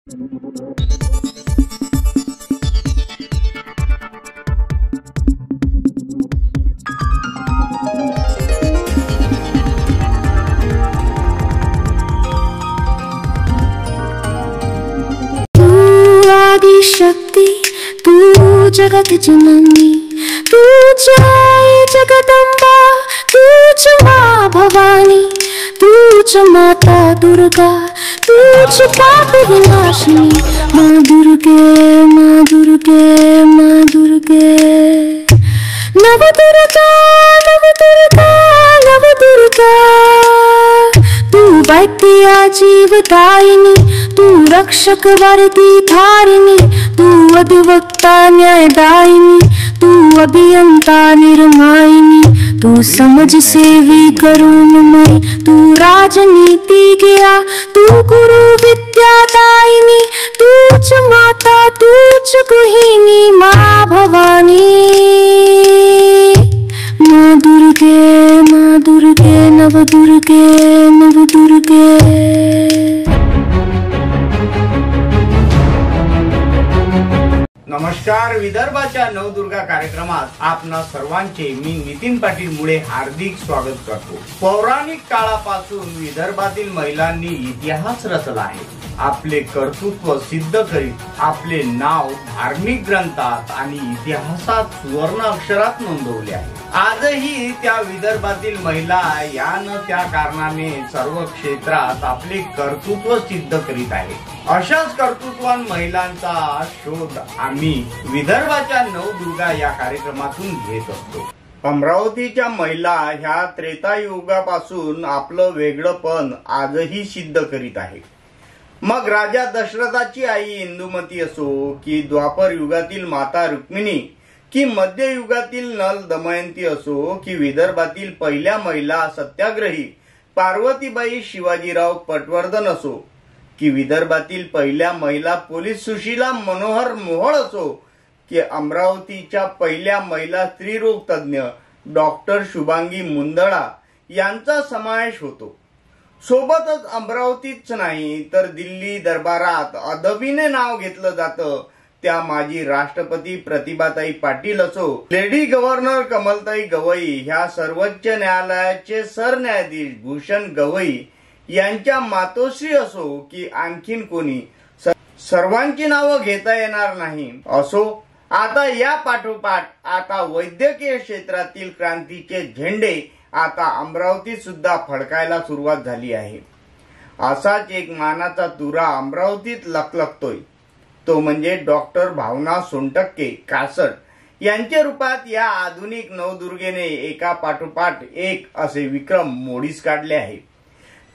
शक्ति तू जगत जननी, तूच आई जगदंबा, तूच माँ भवानी, तूच माता दुर्गा, तूच पाप विनाशिनी। माँ दुर्गे माँ दुर्गे माँ दुर्गे, नव दुर्गा नव दुर्गा नव दुर्गा। तू वैद्या जीवदायिनी, तू रक्षक वरदी धारिणी, तू अधिवक्ता न्यायदायिनी, तू अभियंता निर्मायिनी, तू समझ सेवी करुणमयी, तू राजनीति ज्ञा, तू गुरु विद्यादायिनी, तूच माता तूच गृहिणी। माँ भवानी माँ दुर्गे नव दुर्गे नव दुर्गे। नमस्कार, विदर्भाच्या नवदुर्गा कार्यक्रमात आपणा सर्वांचे मी नितीन पाटील मुळे हार्दिक स्वागत करतो। पौराणिक काळापासून विदर्भातील महिलांनी इतिहास रचला आहे। आपले कर्तृत्व सिद्ध करीत आपले नाव धार्मिक ग्रंथात आणि इतिहासात सुवर्ण अक्षरात नोंदवले आहे। आजही त्या विदर्भातील महिला या न त्या कारणाने सर्व क्षेत्रात आपले कर्तृत्व सिद्ध करीत आहेत। अशाच कर्तृत्ववान महिलांचा शोध आम्ही विदर्भाच्या नवदुर्गा या कार्यक्रमातून घेत असतो। अमरावतीच्या महिला ह्या त्रेतायुगापासून आपलं वेगळेपण आजही सिद्ध करीत आहे। मग राजा दशरथाची आई इंदुमती असो, की द्वापर युगातील माता रुक्मिणी, की मध्ययुगातील नल दमयंती असो, की विदर्भातील पहिल्या महिला सत्याग्रही पार्वतीबाई शिवाजीराव पटवर्धन असो, की विदर्भातील पहिल्या महिला पोलीस सुशीला मनोहर मोहोळ असो, की अमरावतीच्या पहिल्या महिला स्त्रीरोग तज्ञ डॉक्टर शुभांगी मुंदडा यांचा समावेश होतो। सोबतच अमरावतीच नाही तर दिल्ली दरबारात अदबीने नाव घेतलं जातं त्या माजी राष्ट्रपती प्रतिभाताई पाटील असो, लेडी गव्हर्नर कमलताई गवई ह्या सर्वोच्च न्यायालयाचे सरन्यायाधीश भूषण गवई यांच्या मातोश्री असो, की आणखीन कोणी, सर्वांची नावं घेता येणार नाही असो। आता या पाठोपाठ आता वैद्यकीय क्षेत्रातील क्रांतीचे झेंडे आता अमरावतीत सुद्धा फडकायला सुरुवात झाली आहे। असाच एक मानाचा तुरा अमरावतीत लखलखतोय, तो म्हणजे डॉक्टर भावना सोनटक्के कासट यांच्या रूपात या आधुनिक नवदुर्गेने एका पाठोपाठ एक असे विक्रम मोडीस काढले आहे।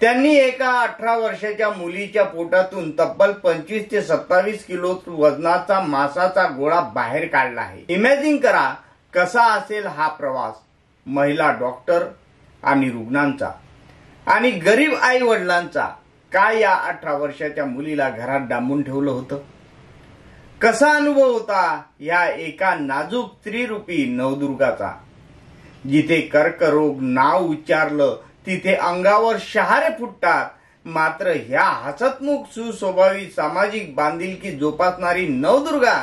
त्यांनी एका 18 वर्षाच्या मुलीच्या पोटातून तब्बल 25 ते 27 किलो वजनाचा मांसाचा गोळा बाहेर काढला आहे। इमॅजिन करा कसा असेल हा प्रवास महिला डॉक्टर आणि रुग्णांचा आणि गरीब आई वडिलांचा। काय या 18 वर्षाच्या मुलीला घरात डांबून ठेवलं होतं? कसा अनुभव होता या एका नाजूक स्त्रीरूपी नवदुर्गाचा? जिथे कर्करोग नाव उच्चारलं तिथे अंगावर शहारे फुटतात, मात्र ह्या हसतमुख सुस्वभावी सामाजिक बांधिलकी जोपासणारी नवदुर्गा,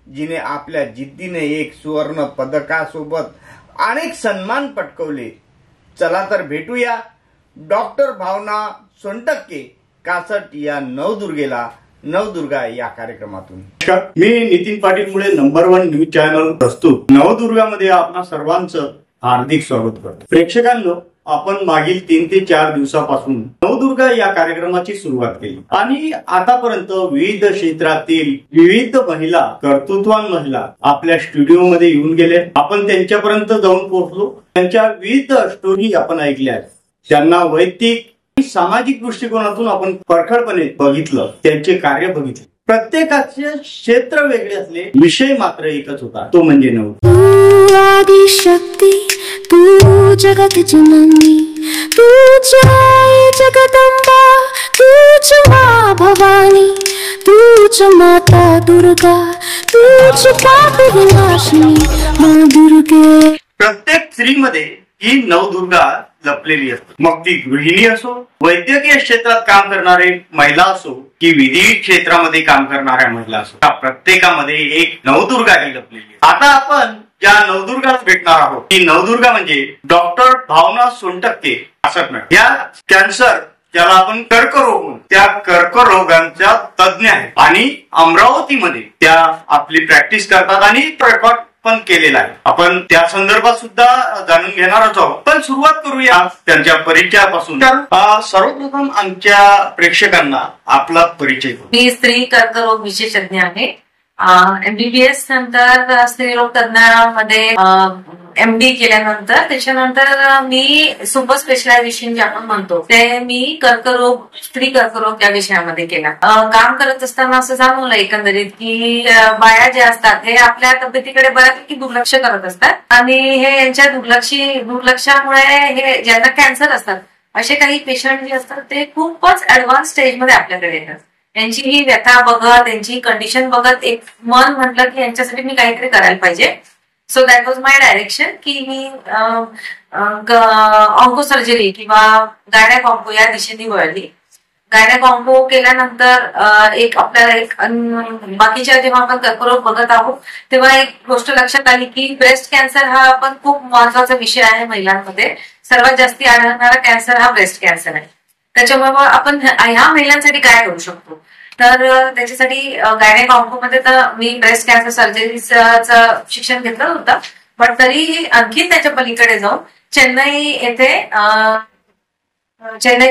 जिने आपल्या जिद्दीने एक सुवर्ण पदकासोबत अनेक सन्मान पटकवले। चला तर भेटूया डॉक्टर भावना सोनटक्के कासट या नवदुर्गेला नवदुर्गा या कार्यक्रमातून। मी नितीन पाटील मुळे नंबर 1 न्यूज चॅनल प्रस्तुत नवदुर्गामध्ये आपणा सर्वांचं हार्दिक स्वागत करतो। प्रेक्षकांनो, आपण मागील 3 ते 4 दिवसापासून नवदुर्गा या कार्यक्रमाची सुरुवात केली आणि आतापर्यंत विविध क्षेत्रातील विविध महिला, कर्तृत्ववान महिला आपल्या स्टुडिओ मध्ये येऊन गेले। आपण त्यांच्यापर्यंत जाऊन पोहोचलो, त्यांच्या विविध स्टोरी आपण ऐकल्या, त्यांना वैयक्तिक आणि सामाजिक दृष्टिकोनातून आपण परखडपणे बघितलं, त्यांचे कार्य बघितले। प्रत्येकाचे क्षेत्र वेगळे असले, विषय मात्र एकच होता, तो म्हणजे नवदुर्गा शक्ती तू जगत जननी, तूच आई जगदंबा, तूच माँ भवानी, तूच माता दुर्गा, तूच पाप विनाशिनी। माँ दुर्गे प्रत्येक स्त्रीमध्ये ही नवदुर्गा लपलेली असते. मग ती गृहिणी असो, वैद्यकीय क्षेत्रात काम करणारे महिला असो की विधी क्षेत्रामध्ये काम करणाऱ्या महिला असो, त्या प्रत्येकामध्ये एक नवदुर्गा ही लपलेली आहे. आता आपण ज्या नवदुर्गाला भेटणार आहोत ती नवदुर्गा म्हणजे डॉक्टर भावना सोनटक्के असं. या कॅन्सर ज्याला आपण कर्करोग, त्या कर्करोगांच्या तज्ज्ञ आहेत आणि अमरावतीमध्ये त्या आपली प्रॅक्टिस करतात आणि रेकॉर्ड पण केलेला आहे. आपण त्या संदर्भात सुद्धा जाणून घेणारच आहोत. पण सुरुवात करूया त्यांच्या परिचयापासून. सर्वप्रथम आमच्या प्रेक्षकांना आपला परिचय. मी स्त्री कर्करोग विशेषज्ञ आहे. MBBS नंतर स्त्रीरोग तज्ञामध्ये MD केल्यानंतर त्याच्यानंतर मी सुपर स्पेशलायझेशन जे आपण म्हणतो ते मी कर्करोग, स्त्री कर्करोग या विषयामध्ये केला. काम करत असताना असं जाणवलं एकंदरीत की बाया ज्या असतात हे आपल्या तब्येतीकडे बऱ्यापैकी दुर्लक्ष करत असतात आणि हे यांच्या दुर्लक्षामुळे हे ज्यांना कॅन्सर असतात असे काही पेशंट जे असतात ते खूपच ऍडव्हान्स स्टेजमध्ये आपल्याकडे येतात. यांची ही व्यथा बघत, त्यांची कंडिशन बघत एक मन म्हटलं की यांच्यासाठी मी काहीतरी करायला पाहिजे. So that was my direction की मी ऑन्को सर्जरी किंवा गायनॅक ऑन्को या दिशेने वळली. गायनॅक ऑन्को केल्यानंतर एक आपल्याला एक बाकीच्या जेव्हा आपण कर्करोग बघत आहोत तेव्हा एक गोष्ट लक्षात आली की ब्रेस्ट कॅन्सर हा पण खूप महत्वाचा विषय आहे महिलांमध्ये. सर्वात जास्ती आढळणारा कॅन्सर हा ब्रेस्ट कॅन्सर आहे. त्याच्यामुळे आपण ह्या महिलांसाठी काय करू शकतो तर त्याच्यासाठी गायनॅक ऑन्कोमध्ये तर मी ब्रेस्ट कॅन्सर सर्जरीचं शिक्षण घेतलं होतं. पण तरी आणखी त्याच्या पलीकडे जाऊन चेन्नई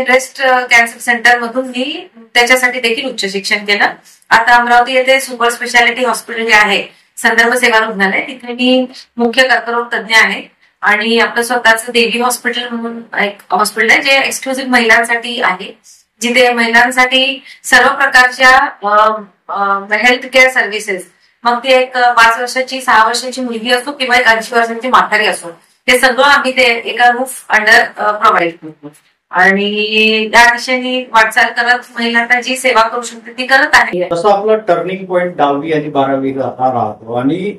ब्रेस्ट कॅन्सर सेंटर मधून मी त्याच्यासाठी देखील उच्च शिक्षण केलं. आता अमरावती येथे सुपर स्पेशालिटी हॉस्पिटल जे आहे संदर्भ सेवा रुग्णालय तिथे मी मुख्य कर्करोग तज्ज्ञ आहे. आणि आपलं स्वतःचं देवी हॉस्पिटल म्हणून एक हॉस्पिटल आहे जे एक्सक्लुझिव्ह महिलांसाठी आहे, जिथे महिलांसाठी सर्व प्रकारच्या हेल्थ केअर सर्व्हिसेस, मग ती एक 5 वर्षाची 6 वर्षाची मुलगी असो किंवा एक 80 वर्षाची म्हातारी असो, ते सगळं आम्ही ते एका रूफ अंडर प्रोव्हाइड करतो. आणि त्या दिशेने वाटचाल करत महिलांना जी सेवा करू शकते ती करत आहे. तसं आपलं टर्निंग पॉइंट 10वी आणि 12वी हा राहतो आणि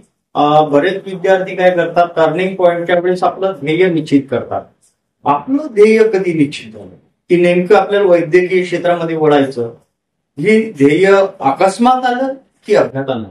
बरेच विद्यार्थी काय करतात, टर्निंग पॉइंटच्या वेळेस आपलं ध्येय निश्चित करतात. आपलं ध्येय कधी निश्चित झालं की नेमकं आपल्याला वैद्यकीय क्षेत्रामध्ये वळायचं, हे ध्येय अकस्मात आलं की अभ्यासात आलं?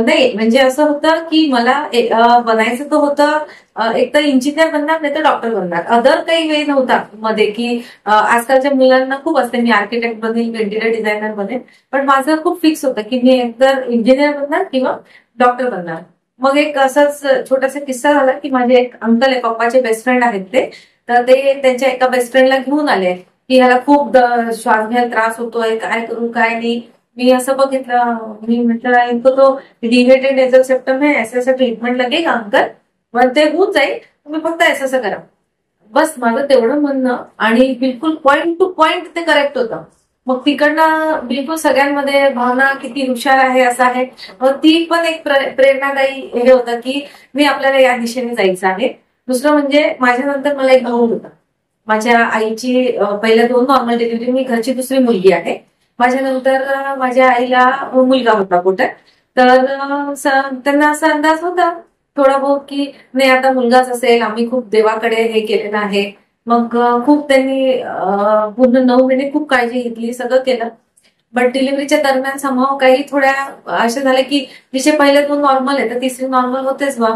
नाही, म्हणजे असं होतं की मला बनायचं तर होतं एक तर इंजिनियर बनणार नाही तर डॉक्टर बनणार. अदर काही वे नव्हता मध्ये की आजकालच्या मुलांना खूप असते मी आर्किटेक्ट बनेल, इंटिरियर डिझायनर बनेल, पण माझं खूप फिक्स होतं की मी एकतर इंजिनियर बनणार किंवा डॉक्टर बनणार. मग एक असाच छोटासा किस्सा झाला की माझे एक अंकल आहे, पप्पाचे बेस्ट फ्रेंड आहेत तर ते त्यांच्या एका बेस्ट फ्रेंडला घेऊन आले की ह्याला खूप श्वास घ्यायला त्रास होतोय, काय करू काय नाही. मी असं बघितलं, मी म्हटलं इनको तो डिलेटेड नेझल सेप्टम है, ऐसा ट्रीटमेंट लगेगा अंकल, पण ते होऊन जाईल, तुम्ही फक्त असं करा. बस माझं तेवढं म्हणणं आणि बिलकुल पॉइंट टू पॉइंट ते करेक्ट होतं. मग तिकडनं बिलकुल सगळ्यांमध्ये भावना किती हुशार आहे असं आहे. मग ती पण एक प्रेरणादायी हे होतं की मी आपल्याला या दिशेने जायचं आहे. दुसरं म्हणजे माझ्यानंतर मला एक भाऊ होता. माझ्या आईची पहिल्या 2 नॉर्मल डिलिव्हरी, मी घरची दुसरी मुलगी आहे. माझ्यानंतर माझ्या आईला मुलगा होता कुठे, तर त्यांना असा अंदाज होता थोडा बहुत की नाही आता मुलगाच असेल, आम्ही खूप देवाकडे हे केलेलं आहे. मग खूप त्यांनी पूर्ण 9 महिने खूप काळजी घेतली, सगळं केलं. बट डिलिव्हरीच्या दरम्यान समहाव काही थोड्या अशा झाल्या की तिचे पहिले 2 नॉर्मल आहे तर तिसरी नॉर्मल होतेच बा,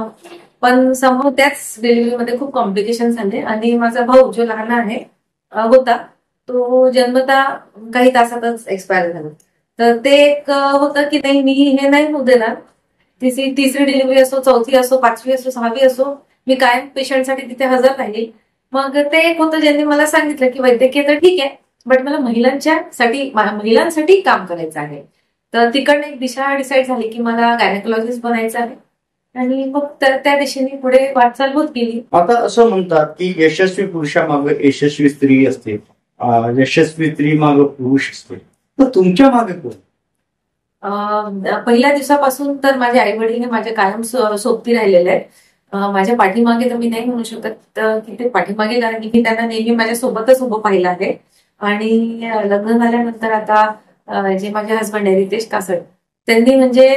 पण समहाव त्याच डिलिव्हरीमध्ये खूप कॉम्प्लिकेशन झाले आणि माझा भाऊ जो लहान आहे होता तो जन्मता काही तासातच एक्सपायर झाला. तर ते एक होतं की नाही मी हे नाही होऊ देणार. तिसरी डिलिव्हरी असो, 4थी असो, 5वी असो, 6वी असो, मी कायम पेशंटसाठी तिथे हजर राहिली. मग ते एक होतं ज्यांनी मला सांगितलं की वैद्यकीय तर ठीक आहे बट मला महिलांसाठी काम करायचं आहे. तर तिकडनं एक दिशा डिसाईड झाली की मला गायनेकोलॉजिस्ट बनायचं आहे आणि मग त्या दिशेने पुढे वाटचाल होत गेली. आता असं म्हणतात की यशस्वी पुरुषामागे यशस्वी स्त्री असते, यशस्वी स्त्री मागे पुरुष असते, तर तुमच्या मागे कोण? पहिल्या दिवसापासून तर माझे आई वडील हे माझ्या कायम सोबती राहिलेले आहेत. माझ्या पाठीमागे तर मी नाही म्हणू शकत की ते पाठीमागे, कारण की मी त्यांना नेहमी माझ्या सोबतच उभं पाहिलं आहे. आणि लग्न झाल्यानंतर आता जे माझे हसबंड आहे रितेश कासड, त्यांनी म्हणजे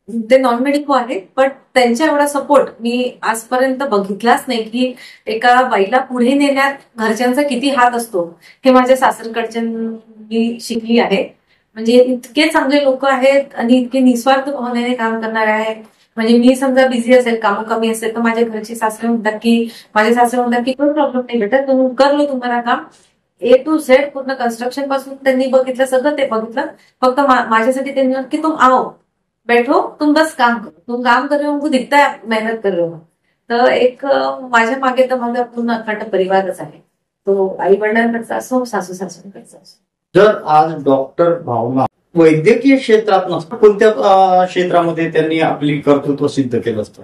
ते नॉन मेडिको आहेत, पण त्यांच्या एवढा सपोर्ट मी आजपर्यंत बघितलाच नाही की एका बाईला पुढे नेण्यात घरच्यांचा किती हात असतो, हे माझ्या सासरकडच्यांनी शिकली आहे. म्हणजे इतके चांगले लोक आहेत आणि इतके निस्वार्थ भावनेने काम करणारे आहेत. म्हणजे मी समजा बिझी असेल, कामं कमी असेल, तर माझ्या घरचे सासरे म्हणतात की काही प्रॉब्लेम नाही बेटा, तुम्ही कर लो तुम्हाला काम. ए टू झेड पूर्ण कन्स्ट्रक्शन पासून त्यांनी बघितलं, सगळं ते बघितलं. फक्त माझ्यासाठी त्यांनी म्हणत की तुम आओ बैठो, तुम बस काम करो, तुम काम कर रहे हो, हमको दिखता है मेहनत कर रहे हो. तर एक माझ्या मागे तर माझा पूर्ण अखंड परिवारच आहे. तो आई वडिलांकडचा असो, सासू सासऱ्यांकडचा असो. जर आज डॉक्टर भावना वैद्यकीय क्षेत्रात नसतं, कोणत्या क्षेत्रामध्ये त्यांनी आपली कर्तृत्व सिद्ध केलं असतं?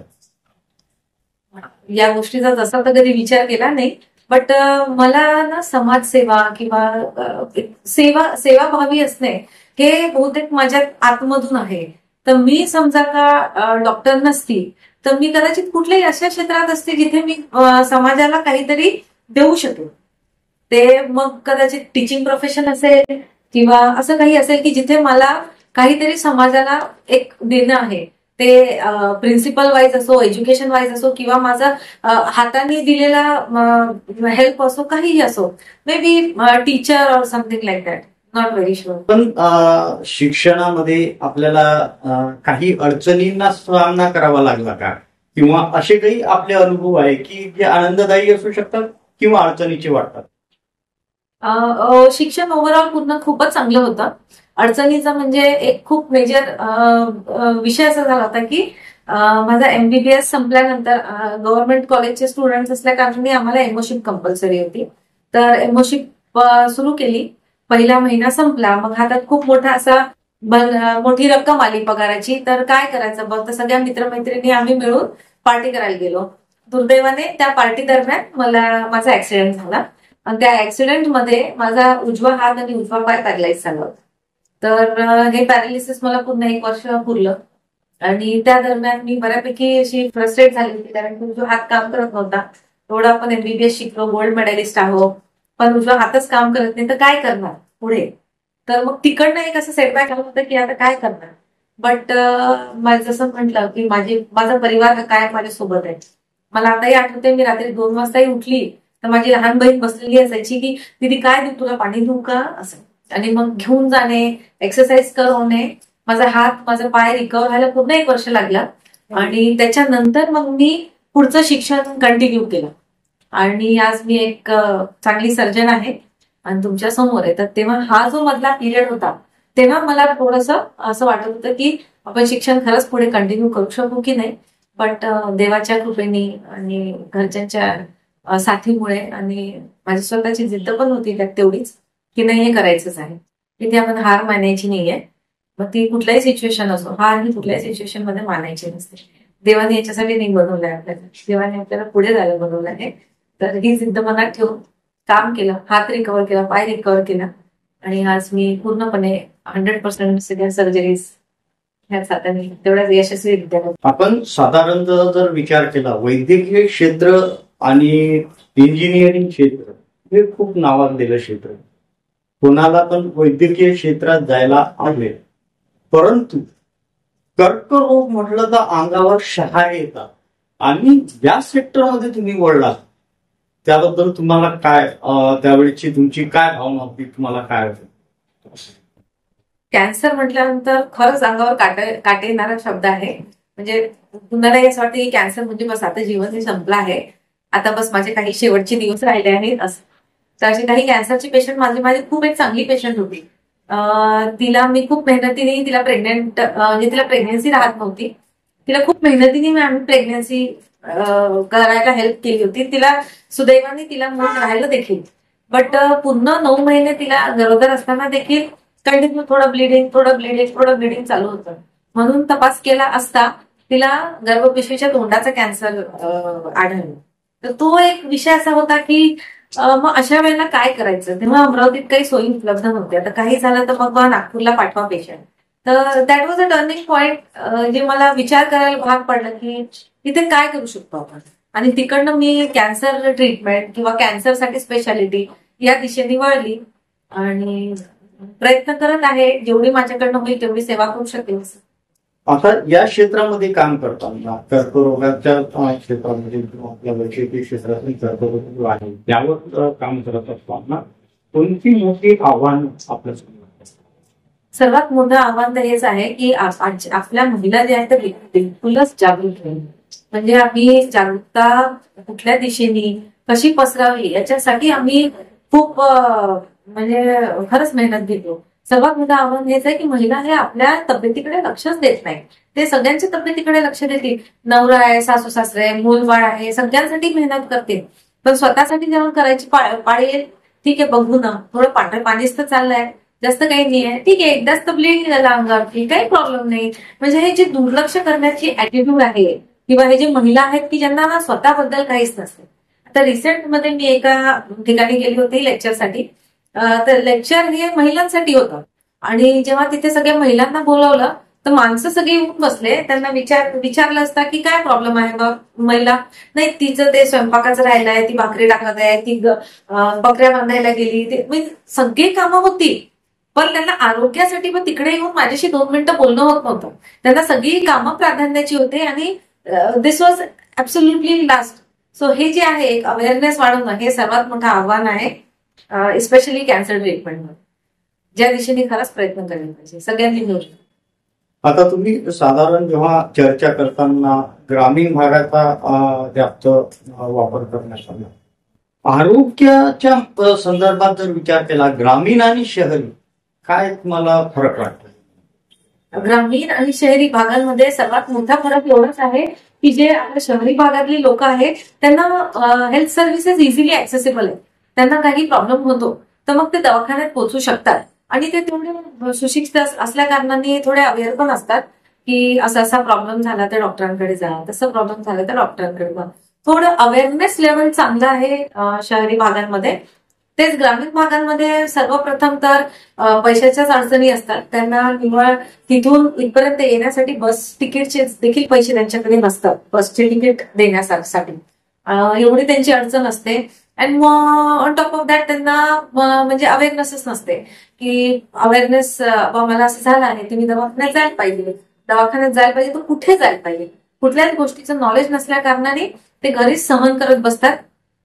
या गोष्टीचा तसा तर कधी विचार केला नाही, बट मला ना समाजसेवा किंवा सेवाभावी असणे हे बहुतेक माझ्या आतमधून आहे. तर मी समजा का डॉक्टर नसती तर मी कदाचित कुठल्याही अशा क्षेत्रात असते जिथे मी समाजाला काहीतरी देऊ शकेन. ते मग कदाचित टीचिंग प्रोफेशन असेल किंवा असं काही असेल की जिथे मला काहीतरी समाजाला एक देणं आहे. ते प्रिन्सिपल वाईज असो, एज्युकेशन वाईज असो, किंवा माझा हाताने दिलेला हेल्प असो, काहीही असो. मे बी टीचर और something like that, not very sure. पण शिक्षणामध्ये आपल्याला काही अडचणींना सामना करावा लागला का, किंवा असे काही आपले अनुभव आहे की जे आनंददायी असू शकतात किंवा अडचणीचे वाटतात? शिक्षण ओव्हरऑल पूर्ण खूपच चांगलं होतं. अडचणीचा म्हणजे एक खूप मेजर विषय असा झाला होता की माझा एमबीबीएस संपल्यानंतर गव्हर्नमेंट कॉलेजचे स्टुडंट असल्या कारणाने आम्हाला एमओशिप कंपल्सरी होती. तर एमओशिप सुरू केली. पहिला महिना संपला, मग हातात खूप मोठा असा मोठी रक्कम आली पगाराची. तर काय करायचं बघ, तर सगळ्या मित्रमैत्रिणी आम्ही मिळून पार्टी करायला गेलो. दुर्दैवाने त्या पार्टी दरम्यान माझा ऍक्सिडेंट झाला आणि त्या ऍक्सिडेंटमध्ये माझा उजवा हात आणि उजवा पाय पॅरलाइज झाला होता. तर हे पॅरालिसिस मला पूर्ण 1 वर्ष पुरलं आणि त्या दरम्यान मी बऱ्यापैकी अशी फ्रस्ट्रेट झाली होती, कारण की उजवा हात काम करत नव्हता. एवढा आपण एमबीबीएस शिकलो, गोल्ड मेडलिस्ट आहोत, पण उजवा हातच काम करत नाही, तर काय करणार पुढे. तर मग तिकडनं एक असं सेटबॅक आलं होतं की आता काय करणार. बट मला जसं म्हटलं की माझा परिवार हा काय माझ्यासोबत आहे. मला आताही आठवते, मी रात्री 2 वाजताही उठली तर माझी लहान बहीण बसलेली असायची की दीदी काय देऊ तुला, पाणी देऊ का, असं. आणि मग घेऊन जाणे, एक्सरसाइज करवणे. माझा हात, माझा पाय रिकवर व्हायला पूर्ण 1 वर्ष लागला. आणि त्याच्यानंतर मग मी पुढचं शिक्षण कंटिन्यू केलं आणि आज मी एक चांगली सर्जन आहे आणि तुमच्या समोर आहे. तर तेव्हा हा जो मधला पिरियड होता, तेव्हा मला थोडंसं असं वाटत होतं की आपण शिक्षण खरंच पुढे कंटिन्यू करू शकू की नाही. बट देवाच्या कृपेने आणि घरच्यांच्या साथीमुळे आणि माझी स्वतःची जिद्द पण होती त्यात तेवढीच की नाही, हे करायचंच आहे. तिथे आपण हार मानायची नाहीये. मग ती कुठल्याही सिच्युएशन असो, हार ही कुठल्याही सिच्युएशन मध्ये मानायची नसते. देवाने याच्यासाठी नाही बनवलंय आपल्याला, देवाने आपल्याला पुढे जायला बनवलं आहे. तर ही जिद्द मनात ठेवून काम केलं, हात रिकवर केला, पाय रिकवर केला आणि आज मी पूर्णपणे 100% सगळ्या सर्जरीज ह्या साध्याने तेवढ्याच यशस्वीरित्या. आपण साधारणतः जर विचार केला, वैद्यकीय क्षेत्र आणि इंजिनिअरिंग क्षेत्र हे खूप नावाजलेलं क्षेत्र. कोणाला पण वैद्यकीय क्षेत्रात जायला आवडेल, परंतु कर्करोग म्हटलं तर अंगावर शहा येतात. आणि या सेक्टरमध्ये तुम्ही वळलात, त्याबद्दल तुम्हाला काय, त्यावेळेची तुमची काय भावना होती, तुम्हाला काय होतं? कॅन्सर म्हटल्यानंतर खरंच अंगावर काटे येणारा शब्द आहे. म्हणजे तुम्हाला असं वाटतं की कॅन्सर म्हणजे बस आता जीवन हे संपलं आहे, आता बस माझे काही शेवटचे दिवस राहिले आहेत असं. तर अशी काही कॅन्सरची पेशंट माझी खूप एक चांगली पेशंट होती. तिला मी खूप मेहनतीने, तिला म्हणजे तिला प्रेग्नेन्सी राहत नव्हती, तिला खूप मेहनतीने आम्ही प्रेग्नेन्सी करायला हेल्प केली होती. तिला सुदैवाने तिला मूल राहिलं देखील. बट पूर्ण 9 महिने तिला गरोदर असताना देखील कंटिन्यू थोडं ब्लिडिंग चालू होतं. म्हणून तपास केला असता तिला गर्भपिशवीच्या तोंडाचा कॅन्सर आढळला. तर तो एक विषय असा होता की मग अशा वेळेला काय करायचं. तेव्हा अमरावतीत काही सोयी उपलब्ध नव्हत्या. तर काही झालं तर मग नागपूरला पाठवा पेशंट. तर that was a turning point, जे मला विचार करायला भाग पडलं की इथे काय करू शकतो आपण. आणि तिकडनं मी कॅन्सर ट्रीटमेंट किंवा कॅन्सरसाठी स्पेशालिटी या दिशेने वळली आणि प्रयत्न करत आहे, जेवढी माझ्याकडनं होईल तेवढी सेवा करू शकेल. आता या क्षेत्रामध्ये काम करताना कर्करोगाच्या क्षेत्रामध्ये किंवा आपल्या वैद्यकीय क्षेत्रातील कर्करोग आहे त्यावर काम करत असताना कोणती मोठी आव्हान आपल्या समोर आहेत? सर्वात मोठं आव्हान तर हेच आहे की आपल्या महिला ज्या आहेत त्या बिलकुलच जागरूक नाही. म्हणजे आम्ही जागरूकता कुठल्या दिशेने कशी पसरावी याच्यासाठी आम्ही खूप म्हणजे खरंच मेहनत घेतो. सर्वात मोठं आव्हान हेच आहे की महिला हे आपल्या तब्येतीकडे लक्षच देत नाही. ते सगळ्यांच्या तब्येतीकडे लक्ष देतील. नवरा आहे, सासू सासरे आहे, मूलबाळ आहे, सगळ्यांसाठी मेहनत करते. पण स्वतःसाठी जेवण करायची पाळी येईल, ठीक आहे बघू ना, थोडं पांढरं पाणीच तर चाललंय, जास्त काही नाही आहे, ठीक आहे एकदाच तर ब्लीडिंग झाला अंगावरती, काही प्रॉब्लेम नाही. म्हणजे हे जे दुर्लक्ष करण्याची ऍटिट्यूड आहे किंवा हे जे महिला आहेत की ज्यांना ना स्वतःबद्दल काहीच नसते. आता रिसेंट मध्ये मी एका ठिकाणी गेली होती लेक्चरसाठी. तर लेक्चर हे महिलांसाठी होतं आणि जेव्हा तिथे सगळ्या महिलांना बोलवलं तर माणसं सगळे येऊन बसले. त्यांना विचारलं असता की काय प्रॉब्लेम आहे मग. महिला नाही तिचं ते स्वयंपाकाचं राहिलंय, ती भाकरी टाकत आहे, ती बकऱ्या बांधायला गेली, ते सगळी कामं होती. पण त्यांना आरोग्यासाठी पण तिकडे येऊन माझ्याशी 2 मिनिटं बोलणं होत नव्हतं. त्यांना सगळी कामं प्राधान्याची होते आणि दिस वॉज ऍब्सोल्युटली लास्ट. सो हे जे आहे एक अवेअरनेस वाढवणं हे सर्वात मोठं आव्हान आहे, स्पेशली कॅन्सर ट्रीटमेंटमध्ये, ज्या दिशेने खरंच प्रयत्न करायला पाहिजे सगळ्यांनी मिळून. आता तुम्ही साधारण जेव्हा चर्चा करताना ग्रामीण भागाचा जास्त वापर करण्यात आला, आरोग्याच्या संदर्भात जर विचार केला ग्रामीण आणि शहरी काय तुम्हाला फरक वाटतो? ग्रामीण आणि शहरी भागांमध्ये सर्वात मोठा फरक एवढाच आहे की जे आपल्या शहरी भागातली लोक आहेत त्यांना हेल्थ सर्व्हिसेस इझिली ऍक्सेसिबल आहेत. त्यांना काही प्रॉब्लेम होतो तर मग ते दवाखान्यात पोहोचू शकतात आणि ते तेवढे सुशिक्षित असल्या कारणाने थोडे अवेअर पण असतात की असा प्रॉब्लेम झाला तर डॉक्टरांकडे जा, तसं प्रॉब्लेम झाला तर डॉक्टरांकडे जा. थोडं अवेअरनेस लेवल चांगलं आहे शहरी भागांमध्ये. तेच ग्रामीण भागांमध्ये सर्वप्रथम तर पैशाच्याच अडचणी असतात. त्यांना निव्वळ तिथून इथपर्यंत येण्यासाठी बस तिकीटचे देखील पैसे त्यांच्याकडे नसतात. बसचे तिकीट देण्यासाठी एवढी त्यांची अडचण असते. And on top of that त्यांना म्हणजे अवेअरनेसच नसते की अवेअरनेस मला असं झालं आहे तुम्ही दवाखान्यात जायला पाहिजे, दवाखान्यात जायला पाहिजे तर कुठे जायला पाहिजे, कुठल्याच गोष्टीचं नॉलेज नसल्या कारणाने ते घरीच सहन करत बसतात.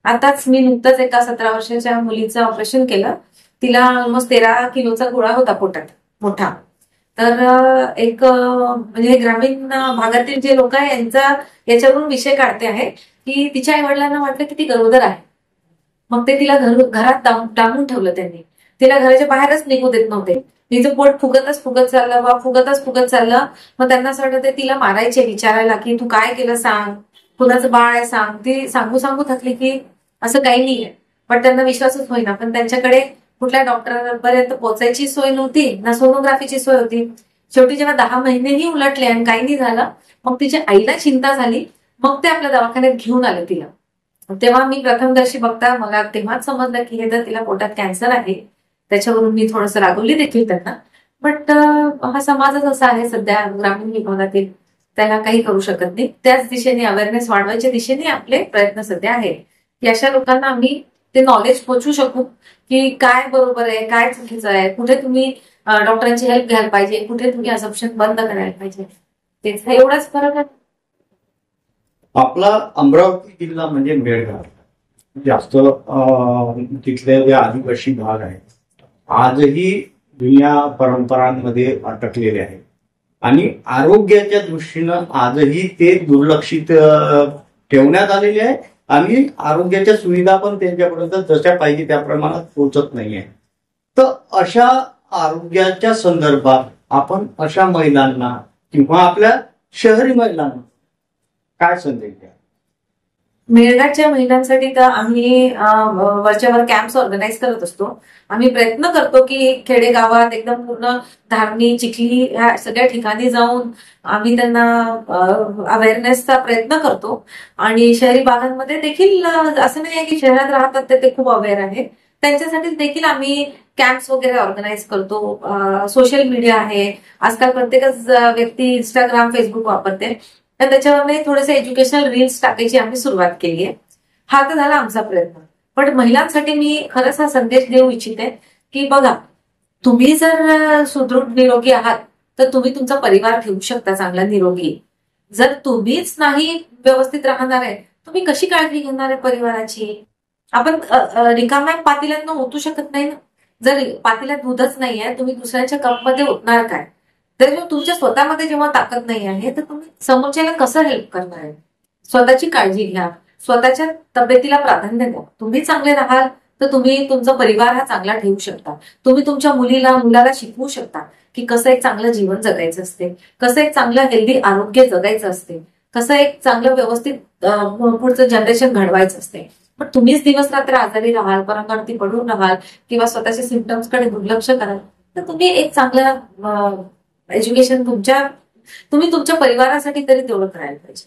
आताच मी नुकतंच एका 17 वर्षाच्या मुलीचं ऑपरेशन केलं. तिला ऑलमोस्ट 13 किलोचा गोळा होता पोटात मोठा. तर एक म्हणजे ग्रामीण भागातील जे लोक आहे याच्यावरून विषय काढते आहे की तिच्या आई वडिलांना वाटलं की ती गरोदर आहे. मग ते तिला घरात डांबून ठेवलं त्यांनी. तिला घराच्या बाहेरच निघू देत नव्हते. तिचं पोट फुगत चाललं बा फुगत चाललं. मग त्यांना असं वाटतं तिला मारायचे, विचारायला की तू काय केलं सांग, कुणाचं बाळ आहे सांग. ती सांगू थकली की असं काही नाहीये. पण त्यांना विश्वासच होईना. पण त्यांच्याकडे कुठल्या डॉक्टरांपर्यंत पोहोचायची सोय नव्हती ना सोनोग्राफीची सोय होती. शेवटी जेव्हा 10 महिनेही उलटले आणि काही नाही झालं मग तिच्या आईला चिंता झाली. मग ते आपल्या दवाखान्यात घेऊन आले तिला. तेव्हा मी प्रथमदर्शी बघता मला तेव्हाच समजलं की हे तर तिला पोटात कॅन्सर आहे. त्याच्यावरून मी थोडंसं रागवली देखील त्यांना. बट हा समाजच असा आहे सध्या ग्रामीण विभागातील, त्याला काही करू शकत नाही. त्याच दिशेने अवेअरनेस वाढवायच्या दिशेने आपले प्रयत्न सध्या आहेत की अशा लोकांना आम्ही ते नॉलेज पोहोचू शकू की काय बरोबर आहे, काय चुकीचं आहे, कुठे तुम्ही डॉक्टरांची हेल्प घ्यायला पाहिजे, कुठे तुम्ही असम्पशन बंद करायला पाहिजे. तेच एवढाच फरक आहे. आपला अमरावती जिल्हा म्हणजे मेळघाट जास्त तिथले जे आदिवासी भाग आहेत आजही जुन्या परंपरांमध्ये अटकलेले आहेत आणि आरोग्याच्या दृष्टीनं आजही ते दुर्लक्षित ठेवण्यात आलेले आहे आणि आरोग्याच्या सुविधा पण त्यांच्यापर्यंत जशा पाहिजे त्या प्रमाणात पोहोचत नाहीये. तर अशा आरोग्याच्या संदर्भात आपण अशा महिलांना किंवा आपल्या शहरी महिलांना काय संदेश द्या? मेळघाटच्या महिलांसाठी तर आम्ही वरच्यावर कॅम्प्स ऑर्गनाईज करत असतो. आम्ही प्रयत्न करतो की खेडेगावात एकदम पूर्ण धारणी, चिखली ह्या सगळ्या ठिकाणी जाऊन आम्ही त्यांना अवेअरनेसचा प्रयत्न करतो. आणि शहरी भागांमध्ये देखील असं नाही आहे की शहरात राहतात ते खूप अवेअर आहे, त्यांच्यासाठी देखील आम्ही कॅम्प्स वगैरे ऑर्गनाईज करतो. सोशल मीडिया आहे, आजकाल प्रत्येकच व्यक्ती इंस्टाग्राम, फेसबुक वापरते, तर त्याच्यावर थोडेसे एज्युकेशनल रील्स टाकायची आम्ही सुरुवात केली आहे. हा तर झाला आमचा प्रयत्न. पण महिलांसाठी मी खरंच हा संदेश देऊ इच्छिते की बघा, तुम्ही जर सुदृढ निरोगी आहात तर तुम्ही तुमचा परिवार ठेवू शकता चांगला निरोगी. जर तुम्हीच नाही व्यवस्थित राहणार आहे, तुम्ही कशी काळजी घेणार आहे परिवाराची? आपण रिकाम्या पातेल्यानं ओतू शकत नाही ना. जर पातेल्यात दूधच नाही आहे, तुम्ही दुसऱ्याच्या कपमध्ये ओतणार काय? तर तुमच्या स्वतःमध्ये जेव्हा ताकद नाही आहे, तर तुम्ही समोरच्याला कसं हेल्प करणार आहे? स्वतःची काळजी घ्या, स्वतःच्या तब्येतीला प्राधान्य द्या. तुम्ही चांगले राहाल तर तुम्ही तुमचा परिवार हा चांगला ठेवू शकता. तुम्ही तुमच्या मुलाला शिकवू शकता की कसं एक चांगलं जीवन जगायचं असते, कसं एक चांगलं हेल्दी आरोग्य जगायचं असते, कसं एक चांगलं व्यवस्थित पुढचं जनरेशन घडवायचं असते. पण तुम्हीच दिवस रात्र आजारी राहाल, परंगणती पडून राहाल किंवा स्वतःच्या सिम्पटम्सकडे दुर्लक्ष कराल, तर तुम्ही एक चांगलं एज्युकेशन तुम्ही तुमच्या परिवारासाठी तरी तेवढं करायला पाहिजे.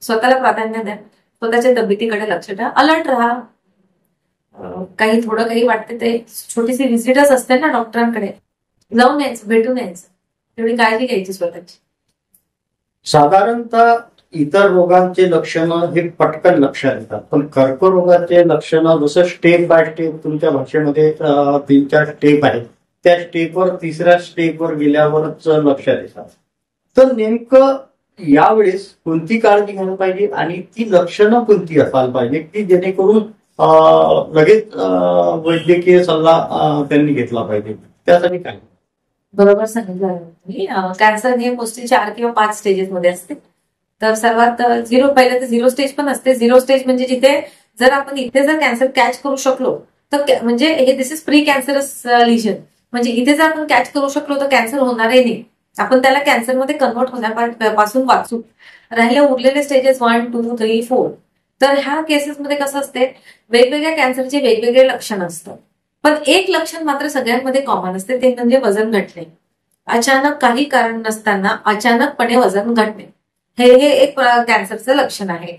स्वतःला प्राधान्य द्या, स्वतःच्या तब्येतीकडे लक्ष द्या, अलर्ट राहा. काही थोडं काही वाटते ते छोटीशी व्हिजिटच असते ना डॉक्टरांकडे, जाऊन यायचं, भेटून यायचं, तेवढी काळजी घ्यायची स्वतःची. साधारणतः इतर रोगांचे लक्षणं हे पटकन लक्षात येतात, पण कर्करोगाचे लक्षणं जसं स्टेप बाय स्टेप तुमच्या भाषेमध्ये 3-4 स्टेप आहेत, त्या स्टेपवर 3ऱ्या स्टेपवर गेल्यावरच लक्षात येतात. तर नेमकं यावेळेस कोणती काळजी घ्यायला पाहिजे आणि ती लक्षणं कोणती असायला पाहिजे की जेणेकरून लगेच वैद्यकीय सल्ला त्यांनी घेतला पाहिजे, त्यासाठी काय? बरोबर सांगितलं तुम्ही. कॅन्सर हे मोस्टली 4 किंवा 5 स्टेजेस मध्ये असते. तर सर्वात पहिलं तर 0 स्टेज पण असते. 0 स्टेज म्हणजे जिथे जर आपण इथे जर कॅन्सर कॅच करू शकलो तर म्हणजे हे दिस इज प्री कॅन्सरस लिजन, म्हणजे इथे जर आपण कॅच करू शकलो तर कॅन्सर होणारही नाही, आपण त्याला कॅन्सरमध्ये कन्वर्ट होण्यापासून वाचू. राहिले उरलेले स्टेजेस 1, 2, 3, 4. तर ह्या केसेसमध्ये कसं असते, वेगवेगळ्या कॅन्सरचे वेगवेगळे लक्षण असतात, पण एक लक्षण मात्र सगळ्यांमध्ये कॉमन असते, ते म्हणजे वजन घटणे. अचानक काही कारण नसताना अचानकपणे वजन घटणे हे एक कॅन्सरचं लक्षण आहे.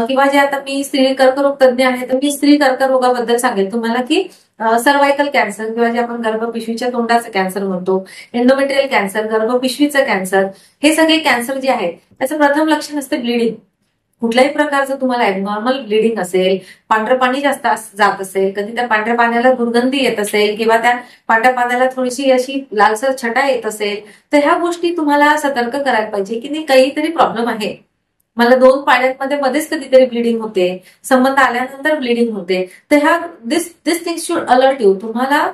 किंवा जे आता मी स्त्री कर्करोग तज्ञ आहे, तर मी स्त्री कर्करोगाबद्दल सांगेल तुम्हाला की सर्वायकल कॅन्सर किंवा जे आपण गर्भपिशवीच्या तोंडाचं कॅन्सर म्हणतो, एंडोमेट्रियल कॅन्सर, गर्भपिशवीचं कॅन्सर, हे सगळे कॅन्सर जे आहेत त्याचं प्रथम लक्षण असते ब्लिडिंग. कुठल्याही प्रकारचं तुम्हाला ऍबनॉर्मल ब्लिडिंग असेल, पांढरं पाणी जास्त जात असेल, कधी त्या पांढऱ्या पाण्याला दुर्गंधी येत असेल किंवा त्या पांढऱ्या पाण्याला थोडीशी अशी लालसर छटा येत असेल, तर ह्या गोष्टी तुम्हाला सतर्क करायला पाहिजे की नाही काहीतरी प्रॉब्लेम आहे. मला 2 पाड्यांमध्ये मध्येच कधीतरी ब्लिडिंग होते, संबंध आल्यानंतर ब्लिडिंग होते, तर ह्या दिस थिंग्स शुड अलर्ट यू. तुम्हाला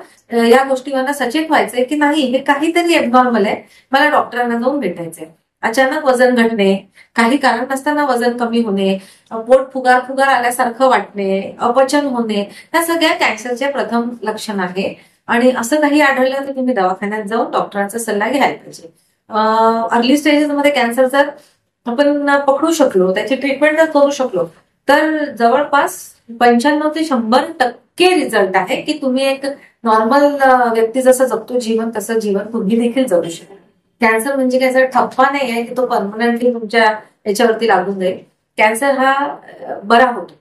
या गोष्टींना सचेत व्हायचंय की नाही हे काहीतरी ऍबनॉर्मल आहे, मला डॉक्टरांना जाऊन भेटायचंय. अचानक वजन घटणे, काही कारण नसताना वजन कमी होणे, पोट फुगार आल्यासारखं वाटणे, अपचन होणे, या सगळ्या कॅन्सरचे प्रथम लक्षण आहे. आणि असं काही आढळलं तर तुम्ही दवाखान्यात जाऊन डॉक्टरांचा सल्ला घ्यायला पाहिजे. अर्ली स्टेजेसमध्ये कॅन्सर जर आपण पकडू शकलो, त्याची ट्रीटमेंट जर करू शकलो, तर जवळपास 95 ते 100% रिझल्ट आहे की तुम्ही एक नॉर्मल व्यक्ती जसं जगतो जीवन तसं जीवन तुम्ही देखील जगू शकता. कॅन्सर म्हणजे काय जर ठप्पा नाही आहे की तो परमनंटली तुमच्या याच्यावरती लागून जाईल. कॅन्सर हा बरा होतो.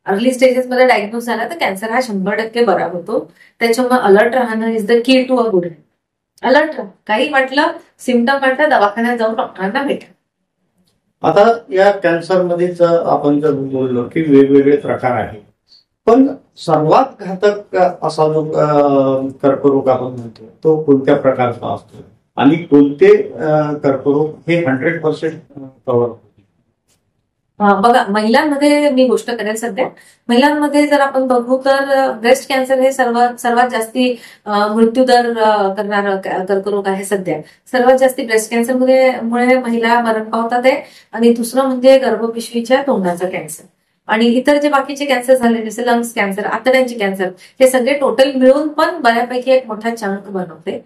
अर्ली स्टेजेसमध्ये डायग्नोज झाला तर कॅन्सर हा 100% बरा होतो. त्याच्यामुळे अलर्ट राहणं is the key to a good health. Alert राहा, काही वाटलं, सिम्पटम वाटलं, दवाखान्यात जाऊन डॉक्टरांना भेटा. आता या कॅन्सरमध्येच आपण जर बोललो की वेगवेगळे प्रकार आहेत, पण सर्वात घातक असा जो कर्करोग आपण म्हणतो तो कोणत्या प्रकारचा असतो आणि कोणते कर्करोग हे 100% कव्हर होते? बघा, महिलांमध्ये मी गोष्ट करेल सध्या. महिलांमध्ये जर आपण बघू तर ब्रेस्ट कॅन्सर हे सर्वात जास्ती मृत्यूदर करणारं कर्करोग आहे सध्या. सर्वात जास्ती ब्रेस्ट कॅन्सर मुळे महिला मरण पावतात आहे. आणि दुसरं म्हणजे गर्भपिशवीच्या तोंडाचा कॅन्सर. आणि इतर जे बाकीचे कॅन्सर झाले जसे लंग्स कॅन्सर, आतड्यांचे कॅन्सर, हे सगळे टोटल मिळून पण बऱ्यापैकी एक मोठा चंक बनवते.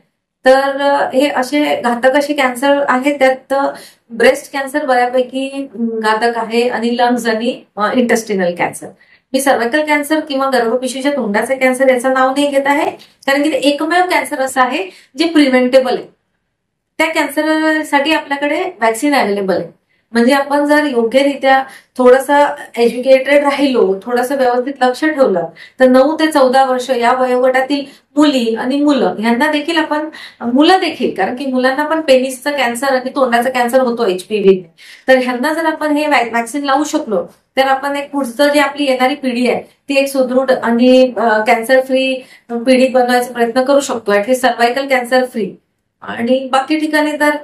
तर हे असे घातक असे कॅन्सर आहेत, त्यात ब्रेस्ट कॅन्सर बऱ्यापैकी घातक आहे आणि लंग्स आणि इंटेस्टिनल कॅन्सर. मी सर्वायकल कॅन्सर किंवा गर्भपिशवीच्या तोंडाचे कॅन्सर याचं नाव नाही घेत आहे, कारण की ते एकमेव कॅन्सर असं आहे जे प्रिव्हेंटेबल आहे. त्या कॅन्सरसाठी आपल्याकडे व्हॅक्सिन अवेलेबल आहे. म्हणजे आपण जर योग्यरित्या थोडंसं एज्युकेटेड राहिलो, थोडंसं व्यवस्थित लक्ष ठेवलं, तर 9 ते 14 वर्ष या वयोगटातील मुली आणि मुलं यांना देखील आपण, मुलं देखील, कारण की मुलांना पण पेनिसचं कॅन्सर आणि तोंडाचा कॅन्सर होतो HPV. तर ह्यांना जर आपण हे व्हॅक्सिन लावू शकलो तर आपण एक पुढचं जी आपली येणारी पिढी आहे ती एक सुदृढ आणि कॅन्सर फ्री पिढी बनवायचा प्रयत्न करू शकतो, ऍटलीस्ट सर्वायकल कॅन्सर फ्री. आणि बाकी ठिकाणी तर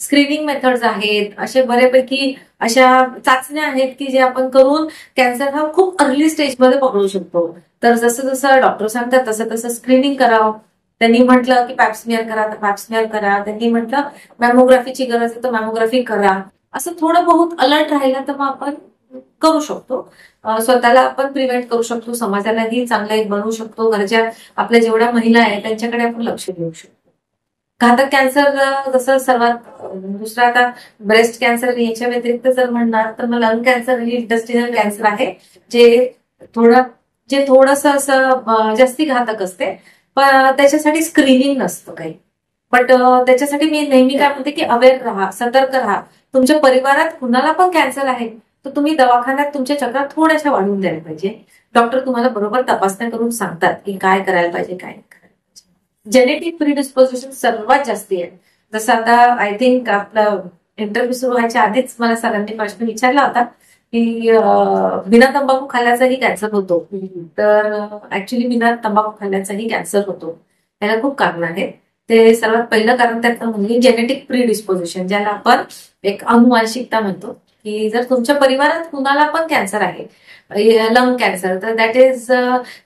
स्क्रीनिंग मेथड्स आहेत, असे बऱ्यापैकी अशा चाचण्या आहेत की जे आपण करून कॅन्सर हा खूप अर्ली स्टेजमध्ये पकडू शकतो. तर जसं जसं डॉक्टर सांगतात तसं तसं स्क्रीनिंग करावं. त्यांनी म्हटलं की पॅप्समियर करा तर पॅप्समियर करा, त्यांनी म्हटलं मॅमोग्राफीची गरज आहे तर मॅमोग्राफी करा. असं थोडं बहुत अलर्ट राहिलं तर मग आपण करू शकतो. स्वतःला आपण प्रिव्हेंट करू शकतो, समाजालाही चांगलं एक बनवू शकतो. घरच्या आपल्या जेवढ्या महिला आहेत त्यांच्याकडे आपण लक्ष देऊ शकतो. घातक कॅन्सर जसं सर्वात दुसरा आता ब्रेस्ट कॅन्सर याच्या व्यतिरिक्त जर म्हणणार तर मग लंग कॅन्सर ही इंटेस्टिनल कॅन्सर आहे, जे थोडंसं असं जास्ती घातक असते, पण त्याच्यासाठी स्क्रीनिंग नसतं काही. बट त्याच्यासाठी मी नेहमी काय म्हणते की अवेअर राहा, सतर्क राहा. तुमच्या परिवारात कुणाला पण कॅन्सर आहे तर तुम्ही दवाखान्यात तुमच्या चक्रा थोड्याशा वाढवून द्यायला पाहिजे. डॉक्टर तुम्हाला बरोबर तपासण्या करून सांगतात की काय करायला पाहिजे काय नाही करायला पाहिजे. जेनेटिक प्रिडिस्पोजिशन सर्वात जास्ती आहे. जसं आता आय थिंक आपलं इंटरव्ह्यू सुरू व्हायच्या आधीच मला सरांनी प्रश्न विचारला होता की बिना तंबाखू खाल्ल्याचाही कॅन्सर होतो. तर ऍक्च्युली बिना तंबाखू खाल्ल्याचाही कॅन्सर होतो. त्याला खूप कारण आहेत. ते सर्वात पहिलं कारण त्यातलं म्हणजे जेनेटिक प्रिडिस्पोजिशन, ज्याला आपण एक अनुवांशिकता म्हणतो. की जर तुमच्या परिवारात कुणाला पण कॅन्सर आहे, लंग कॅन्सर, तर दॅट इज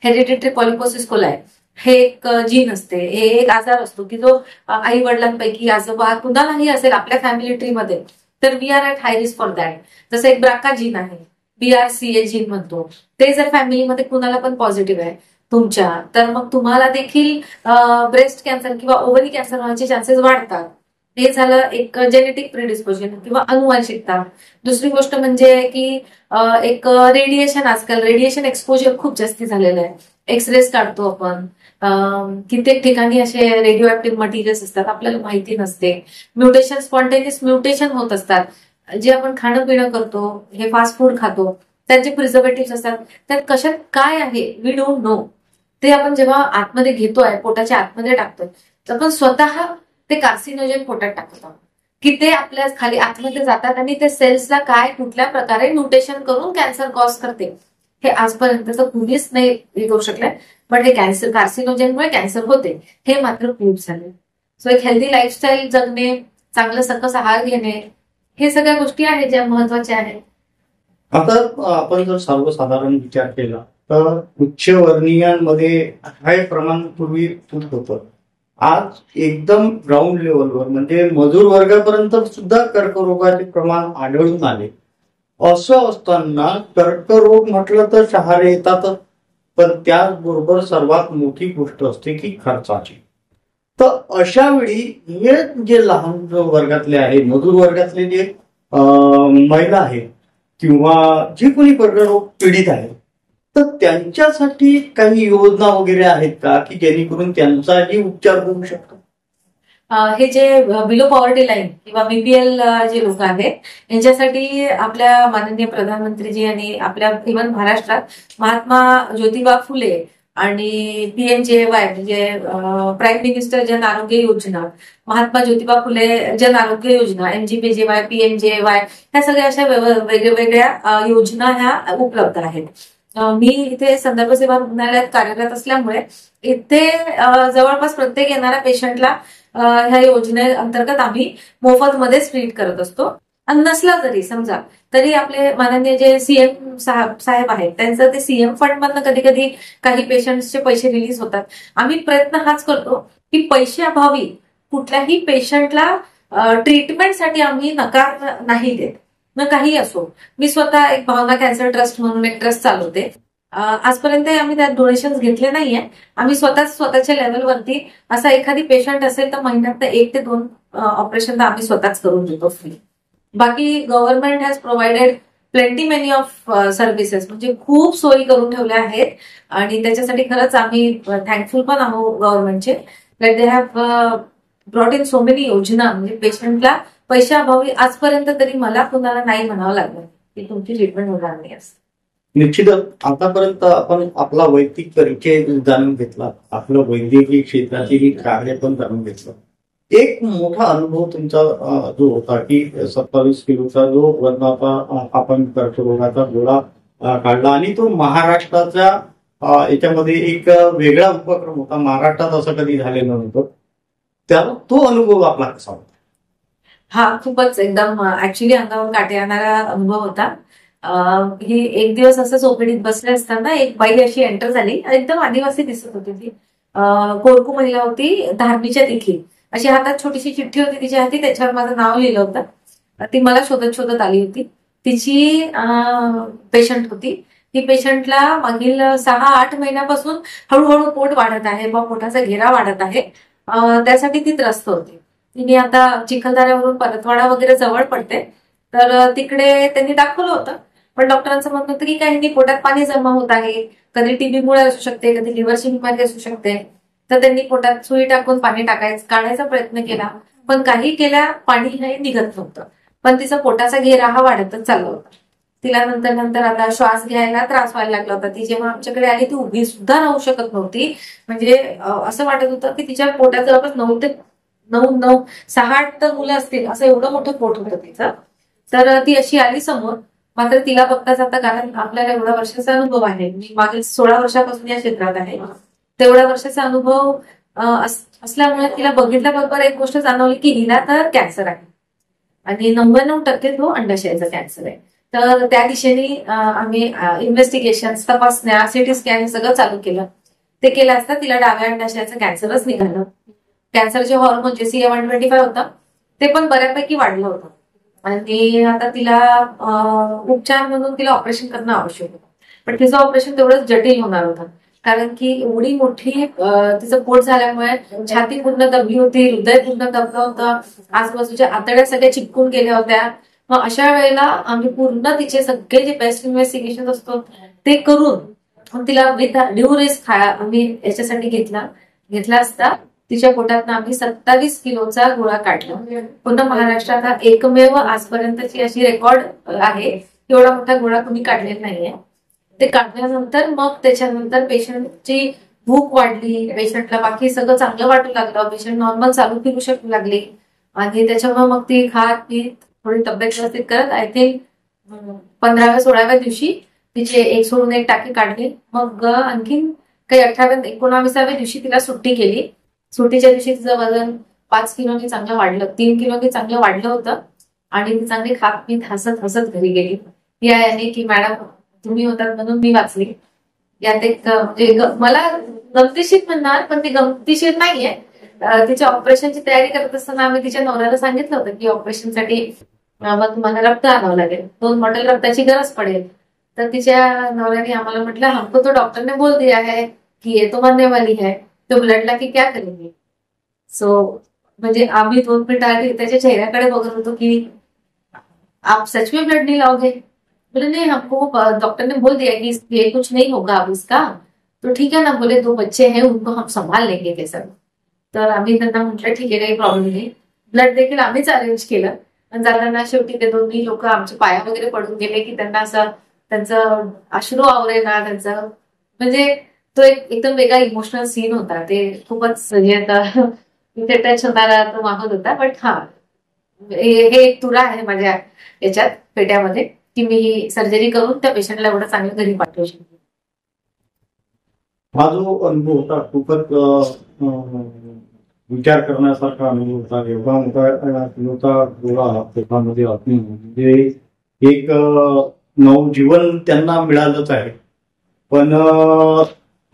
हेरिडिटरी पॉलिपोसिस कोलाय. हे एक जीन असते, हे एक आजार असतो की जो आई वडिलांपैकी आजोबा कुणालाही असेल आपल्या फॅमिली ट्री मध्ये, तर we are at high risk for that. जसं एक ब्राका जीन आहे, BRCA जीन म्हणतो, ते जर फॅमिलीमध्ये कुणाला पण पॉझिटिव्ह आहे तुमच्या, तर मग तुम्हाला देखील ब्रेस्ट कॅन्सर किंवा ओव्हरी कॅन्सर होण्याचे चान्सेस वाढतात. हे झालं एक जेनेटिक प्रिडिस्पोजन किंवा अनुवांशिकता. दुसरी गोष्ट म्हणजे की एक रेडिएशन, आजकाल रेडिएशन एक्सपोजर खूप जास्ती झालेलं आहे. एक्सरेज काढतो आपण, कित्येक ठिकाणी असे रेडिओ ऍक्टिव्ह मटेरियल्स असतात, आपल्याला माहिती नसते. म्युटेशन, स्पॉन्टेनियस म्युटेशन होत असतात. जे आपण खाणं पिणं करतो, हे फास्ट फूड खातो, त्यांचे प्रिझर्वेटिव्ह असतात, त्यात कशात काय आहे वी डोंट नो. ते आपण जेव्हा आतमध्ये घेतोय, पोटाच्या आतमध्ये टाकतोय, तर आपण स्वतः ते कार्सिनोजन पोटात टाकतो की ते आपल्या खाली आतमध्ये जातात आणि ते सेल्सला काय कुठल्या प्रकारे म्युटेशन करून कॅन्सर कॉज करते. हे आजपर्यंत तर कुणीच नाही हे करू शकलंय. पण हे कॅन्सर कार्सिनोजनमुळे कॅन्सर होते हे मात्र प्रूव्ह झाले. सो एक हेल्दी लाईफस्टाईल जगणे, चांगलं सकस आहार घेणे, हे सगळ्या गोष्टी आहेत ज्या महत्वाच्या आहेत. आता आपण जर सर्वसाधारण विचार केला तर उच्चवर्णीयांमध्ये हे प्रमाण पूर्वी खूप होतं. आज एकदम ग्राउंड लेवलवर म्हणजे मजूर वर्गापर्यंत सुद्धा कर्करोगाचे प्रमाण आढळून आले. असं असताना कर्करोग म्हटलं तर शहारे येतातच, पण त्याचबरोबर सर्वात मोठी गोष्ट असते की खर्चाची. तर अशा वेळी हे जे लहान वर्गातले आहे, मजूर वर्गातले जे महिला आहेत किंवा जे कोणी कर्करोग पीडित आहेत, तर त्यांच्यासाठी काही योजना वगैरे आहेत का की जेणेकरून त्यांचाही उपचार होऊ शकतो? हे जे बिलो पॉवर्टी लाईन किंवा BPL जे लोक आहेत, यांच्यासाठी आपल्या माननीय प्रधानमंत्रीजी आणि आपल्या इव्हन महाराष्ट्रात महात्मा ज्योतिबा फुले आणि PMJY म्हणजे prime minister Jan Arogya Yojana, Mahatma Jyotiba Phule Jan Arogya Yojana, MGPJY, PMJY, ह्या सगळ्या अशा वेगवेगळ्या योजना ह्या उपलब्ध आहेत. मी इथे संदर्भ सेवा रुग्णालयात कार्यरत असल्यामुळे इथे जवळपास प्रत्येक येणाऱ्या पेशंटला ह्या योजनेअंतर्गत आम्ही मोफतमध्येच ट्रीट करत असतो. आणि नसला जरी समजा तरी आपले माननीय जे CM साहेब आहेत, त्यांचं ते CM फंड मधनं कधी कधी काही पेशंटचे पैसे रिलीज होतात. आम्ही प्रयत्न हाच करतो की पैसे अभावी कुठल्याही पेशंटला ट्रीटमेंटसाठी आम्ही नकार नाही देत, न काही असो. मी स्वतः एक भावना कॅन्सर ट्रस्ट म्हणून एक ट्रस्ट चालवते. आजपर्यंत आम्ही त्यात डोनेशन घेतले नाहीये. आम्ही स्वतःच्या लेवलवरती असा एखादी पेशंट असेल तर महिन्यात 1 ते 2 ऑपरेशन आम्ही स्वतःच करून देतो फ्री. बाकी government has provided plenty many of services, म्हणजे खूप सोयी करून ठेवल्या आहेत आणि त्याच्यासाठी खरंच आम्ही थँकफुल पण आहोत गव्हर्नमेंटचे. That they have brought in so many योजना. म्हणजे पेशंटला पैशाअभावी आजपर्यंत तरी मला कुणाला नाही म्हणावं लागलं की तुमची ट्रीटमेंट होणार नाही असं. निश्चितच आतापर्यंत आपण आपला वैयक्तिक परिचय जाणून घेतला, आपलं वैद्यकीय क्षेत्रातील कार्य पण जाणून घेतलं. एक मोठा अनुभव तुमचा जो होता की 27 किलोचा जो वजनाचा आपण कर्करोगाचा गोळा काढला आणि तो महाराष्ट्राच्या याच्यामध्ये एक वेगळा उपक्रम होता. महाराष्ट्रात असं कधी झालेलं नव्हतं. त्याला तो अनुभव आपला कसा होता? हा खूपच एकदम ऍक्च्युली अंगावर काटे येणारा अनुभव होता. ही एक दिवस असं चौकडीत बसले असताना एक बाई अशी एंटर झाली, एकदम आदिवासी दिसत होती ती. कोरकू महिला होती, धारणीच्या तिथली. अशी हातात छोटीशी चिठ्ठी होती तिच्या हाती, त्याच्यावर माझं नाव लिहिलं होतं. ती मला शोधत शोधत आली होती. तिची पेशंट होती. ती पेशंटला मागील 6-8 महिन्यापासून हळूहळू पोट वाढत आहे, पोटाचा घेरा वाढत आहे, त्यासाठी ती त्रस्त होती. तिने आता चिखलदऱ्यावरून परतवाडा वगैरे जवळ पडते, तर तिकडे त्यांनी दाखवलं होतं. पण डॉक्टरांचं म्हणणं होतं की काही पोटात पाणी जमा होत आहे, कधी टीबीमुळे असू शकते, कधी लिव्हरची बिमारी असू शकते. तर त्यांनी पोटात सुई टाकून पाणी काढायचा प्रयत्न केला, पण काही केल्या पाणी हे निघत नव्हतं. पण तिचा पोटाचा घेरा हा वाढतच चालला होता. तिला नंतर आता श्वास घ्यायला त्रास व्हायला लागला होता. ती जेव्हा आमच्याकडे आली ती उभी सुद्धा राहू शकत नव्हती. म्हणजे असं वाटत होतं की तिच्या पोटात जवळपास 6-8 तर मुलं असतील, असं एवढं मोठं पोट होतं तिचं. तर ती अशी आली समोर. मात्र तिला बघताच आता, कारण आपल्याला एवढ्या वर्षाचा अनुभव आहे, मी मागील 16 वर्षापासून या क्षेत्रात आहे, तेवढ्या वर्षाचा अनुभव असल्यामुळे तिला बघितल्याबरोबर एक गोष्ट जाणवली की हिला तर कॅन्सर आहे आणि 99% तो अंडाशयाचा कॅन्सर आहे. तर त्या दिशेने आम्ही इन्व्हेस्टिगेशन, तपासण्या, सिटी स्कॅन सगळं चालू केलं. ते केलं असता तिला डाव्या अंडाशयाचं कॅन्सरच निघालं. कॅन्सरचे हॉर्मोन जे CA-125 होतं ते पण बऱ्यापैकी वाढलं होतं आणि आता तिला उपचार म्हणून तिला ऑपरेशन करणं आवश्यक होतं. पण तिचं ऑपरेशन तेवढंच जटिल होणार होतं, कारण की एवढी मोठी तिचं पोट झाल्यामुळे छाती पूर्ण दबली होती, हृदय पूर्ण दबलं होतं, आजूबाजूच्या आतड्या सगळ्या चिपकून गेल्या होत्या. मग अशा वेळेला आम्ही पूर्ण तिचे सगळे जे बेस्ट इन्व्हेस्टिगेशन असतो ते करून तिला विथ ड्यू रिस्क आम्ही याच्यासाठी घेतला असता तिच्या पोटात आम्ही 27 किलोचा गोळा काढला. पूर्ण महाराष्ट्रात हा एकमेव आजपर्यंतची अशी रेकॉर्ड आहे, एवढा मोठा गोळा कुणी काढलेला नाहीये. ते काढल्यानंतर मग त्याच्यानंतर पेशंटची भूक वाढली, पेशंटला बाकी सगळं चांगलं वाटू लागलं, पेशंट नॉर्मल चालू फिरू शकू लागली आणि त्याच्यामुळे मग ती खात पीत थोडी तब्येत व्यवस्थित करत आय थिंक 15व्या-16व्या दिवशी तिचे एक सोडून एक टाकी काढली. मग आणखीन काही 18व्या-19व्या दिवशी तिला सुट्टी केली. सुट्टीच्या दिवशी तिचं वजन 5 किलोनी चांगलं वाढलं, 3 किलोनी चांगलं वाढलं होतं आणि ती चांगली खात पीत हसत हसत घरी गेली. याने की मॅडम तुम्ही होतात म्हणून मी वाचली. यात एक मला गमतीशीर म्हणणार, पण ती गमतीशीर नाहीये. तिच्या ऑपरेशनची तयारी करत असताना आम्ही तिच्या नवऱ्याला सांगितलं होतं की ऑपरेशनसाठी मग तुम्हाला रक्त आणावं लागेल, 2 बॉटल रक्ताची गरज पडेल. तर तिच्या नवऱ्याने आम्हाला म्हटलं, हमको तो डॉक्टर ने बोल दिया है की ये तो मरने वाली है, तो ब्लड ला की क्या करेंगे. सो म्हणजे आम्ही 2 मिनिट आधी त्याच्या चेहऱ्याकडे बघत होतो की आप सच में ब्लड नहीं लाओगे. बोले नहीं, हमको डॉक्टर ने बोल दिया कि ये कुछ नहीं होगा अब इसका. तो ठीक है ना, बोले 2 बच्चे हैं उनको हम संभाल लेंगे ते सर. तर आम्ही त्यांना म्हटलं ठीक आहे, काही प्रॉब्लेम नाही. ब्लड देखील आम्हीच अरेंज केलं आणि जाताना शेवटी ते दोन्ही लोक आमच्या पाया वगैरे पडून गेले की त्यांना असं त्यांचं अश्रू आवरेना त्यांचं. म्हणजे तो एकदम वेगळा इमोशनल सीन होता. ते खूपच इथे टच होणारा तो माहोल होता. बट हा, हे एक तुरा आहे माझ्या याच्यात पेट्यामध्ये की मी ही सर्जरी करून त्या पेशंटला एवढं चांगलं घरी पाठवू शकतो. हा जो अनुभव होता खूपच विचार करण्यासारखा अनुभव होता. एवढा मोठा गोळा पोटामध्ये असणे म्हणजे एक नवजीवन त्यांना मिळालंच आहे. पण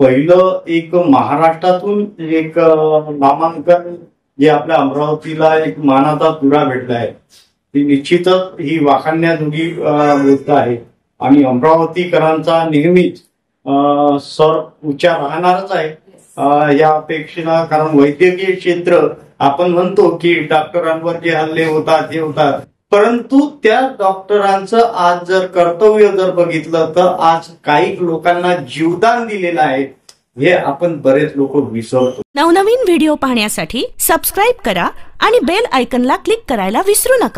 पहिलं एक महाराष्ट्रातून एक नामांकन जे आपल्या अमरावतीला एक मानाचा तुरा भेटला आहे, ती निश्चितच ही वाखाणण्याजोगी गोष्ट आहे आणि अमरावतीकरांचा नेहमीच सर उच्चार राहणारच आहे या अपेक्षेला. कारण वैद्यकीय क्षेत्र आपण म्हणतो की डॉक्टरांवर जे हल्ले होतात हे होतात, परंतु त्या डॉक्टरांचं आज जर कर्तव्य जर बघितलं तर आज काही लोकांना जीवदान दिलेलं आहे हे आपण बरेच लोक विसरतो. नवनवीन व्हिडिओ पाहण्यासाठी सबस्क्राईब करा आणि बेल आयकॉनला क्लिक करायला विसरू नका.